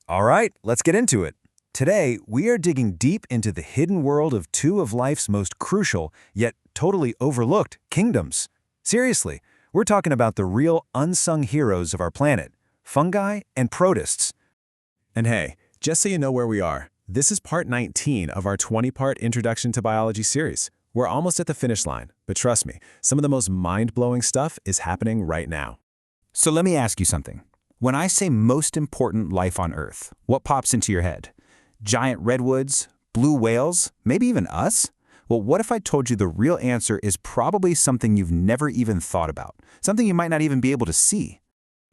All right, let's get into it. Today, we are digging deep into the hidden world of two of life's most crucial, yet totally overlooked, kingdoms. Seriously, we're talking about the real unsung heroes of our planet, fungi and protists. And hey, just so you know where we are, this is part 19 of our 20-part Introduction to Biology series. We're almost at the finish line, but trust me, some of the most mind-blowing stuff is happening right now. So let me ask you something. When I say most important life on Earth, what pops into your head? Giant redwoods, blue whales, maybe even us? Well, what if I told you the real answer is probably something you've never even thought about, something you might not even be able to see?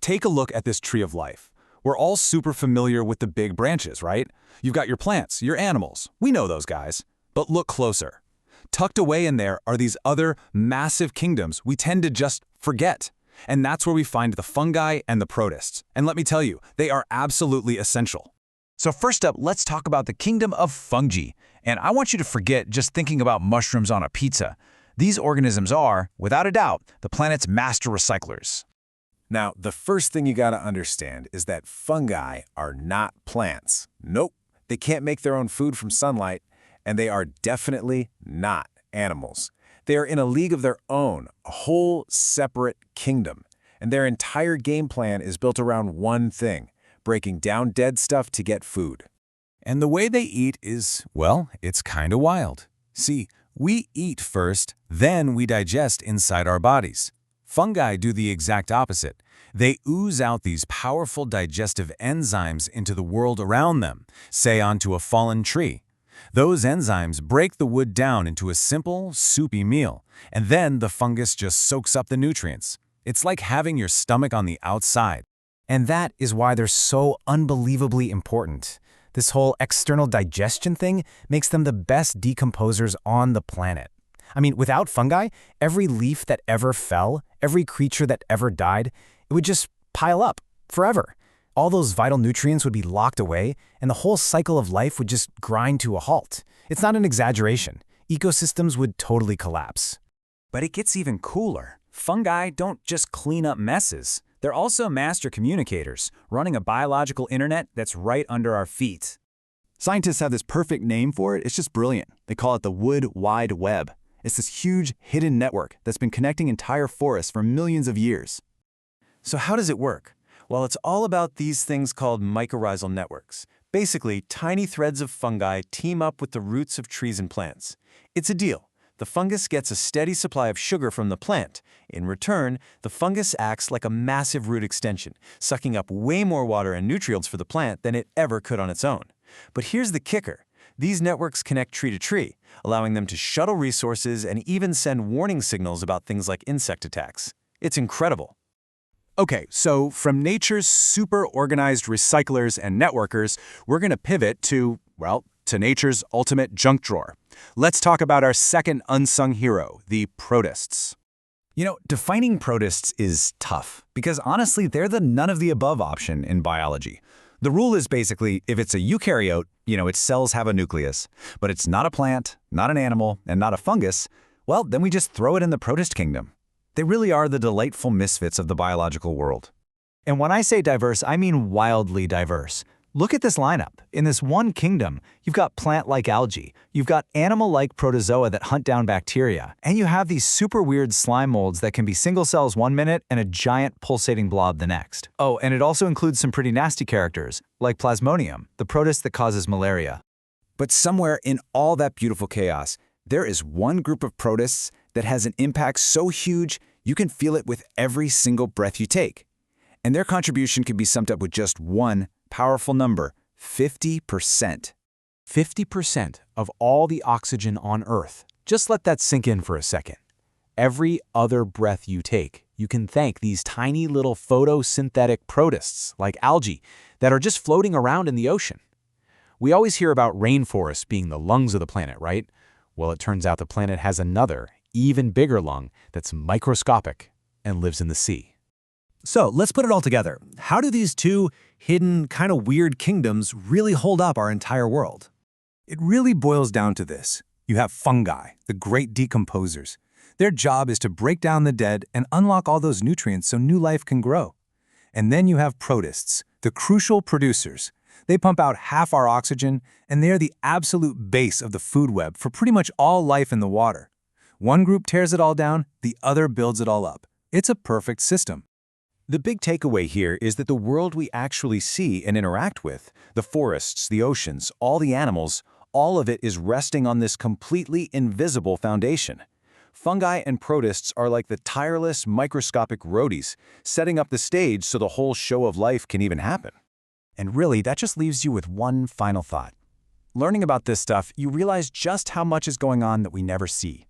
Take a look at this tree of life. We're all super familiar with the big branches, right? You've got your plants, your animals. We know those guys. But look closer. Tucked away in there are these other massive kingdoms we tend to just forget. And that's where we find the fungi and the protists. And let me tell you, they are absolutely essential. So first up, let's talk about the kingdom of fungi. And I want you to forget just thinking about mushrooms on a pizza. These organisms are, without a doubt, the planet's master recyclers. Now, the first thing you gotta understand is that fungi are not plants. Nope, they can't make their own food from sunlight, and they are definitely not animals. They are in a league of their own, a whole separate kingdom, and their entire game plan is built around one thing: breaking down dead stuff to get food. And the way they eat is, well, it's kind of wild. See, we eat first, then we digest inside our bodies. Fungi do the exact opposite. They ooze out these powerful digestive enzymes into the world around them, say onto a fallen tree. Those enzymes break the wood down into a simple, soupy meal, and then the fungus just soaks up the nutrients. It's like having your stomach on the outside. And that is why they're so unbelievably important. This whole external digestion thing makes them the best decomposers on the planet. I mean, without fungi, every leaf that ever fell, every creature that ever died, it would just pile up forever. All those vital nutrients would be locked away, and the whole cycle of life would just grind to a halt. It's not an exaggeration. Ecosystems would totally collapse. But it gets even cooler. Fungi don't just clean up messes. They're also master communicators, running a biological internet that's right under our feet. Scientists have this perfect name for it. It's just brilliant. They call it the Wood Wide Web. It's this huge hidden network that's been connecting entire forests for millions of years. So how does it work? Well, it's all about these things called mycorrhizal networks. Basically, tiny threads of fungi team up with the roots of trees and plants. It's a deal. The fungus gets a steady supply of sugar from the plant. In return, the fungus acts like a massive root extension, sucking up way more water and nutrients for the plant than it ever could on its own. But here's the kicker. These networks connect tree to tree, allowing them to shuttle resources and even send warning signals about things like insect attacks. It's incredible. Okay, so from nature's super organized recyclers and networkers, we're going to pivot to nature's ultimate junk drawer. Let's talk about our second unsung hero, the protists. You know, defining protists is tough, because honestly, they're the none-of-the-above option in biology. The rule is basically, if it's a eukaryote, its cells have a nucleus, but it's not a plant, not an animal, and not a fungus, well, then we just throw it in the protist kingdom. They really are the delightful misfits of the biological world. And when I say diverse, I mean wildly diverse. Look at this lineup. In this one kingdom, you've got plant-like algae, you've got animal-like protozoa that hunt down bacteria, and you have these super weird slime molds that can be single cells one minute and a giant pulsating blob the next. Oh, and it also includes some pretty nasty characters, like Plasmodium, the protist that causes malaria. But somewhere in all that beautiful chaos, there is one group of protists that has an impact so huge you can feel it with every single breath you take. And their contribution can be summed up with just one powerful number: 50%. 50% of all the oxygen on Earth. Just let that sink in for a second. Every other breath you take, you can thank these tiny little photosynthetic protists, like algae, that are just floating around in the ocean. We always hear about rainforests being the lungs of the planet, right? Well, it turns out the planet has another, even bigger lung that's microscopic and lives in the sea. So let's put it all together. How do these two hidden, kind of weird kingdoms really hold up our entire world? It really boils down to this. You have fungi, the great decomposers. Their job is to break down the dead and unlock all those nutrients so new life can grow. And then you have protists, the crucial producers. They pump out half our oxygen, and they're the absolute base of the food web for pretty much all life in the water. One group tears it all down, the other builds it all up. It's a perfect system. The big takeaway here is that the world we actually see and interact with, the forests, the oceans, all the animals, all of it is resting on this completely invisible foundation. Fungi and protists are like the tireless, microscopic roadies, setting up the stage so the whole show of life can even happen. And really, that just leaves you with one final thought. Learning about this stuff, you realize just how much is going on that we never see.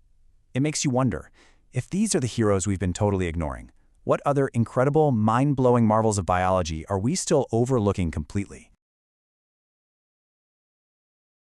It makes you wonder, if these are the heroes we've been totally ignoring, what other incredible, mind-blowing marvels of biology are we still overlooking completely?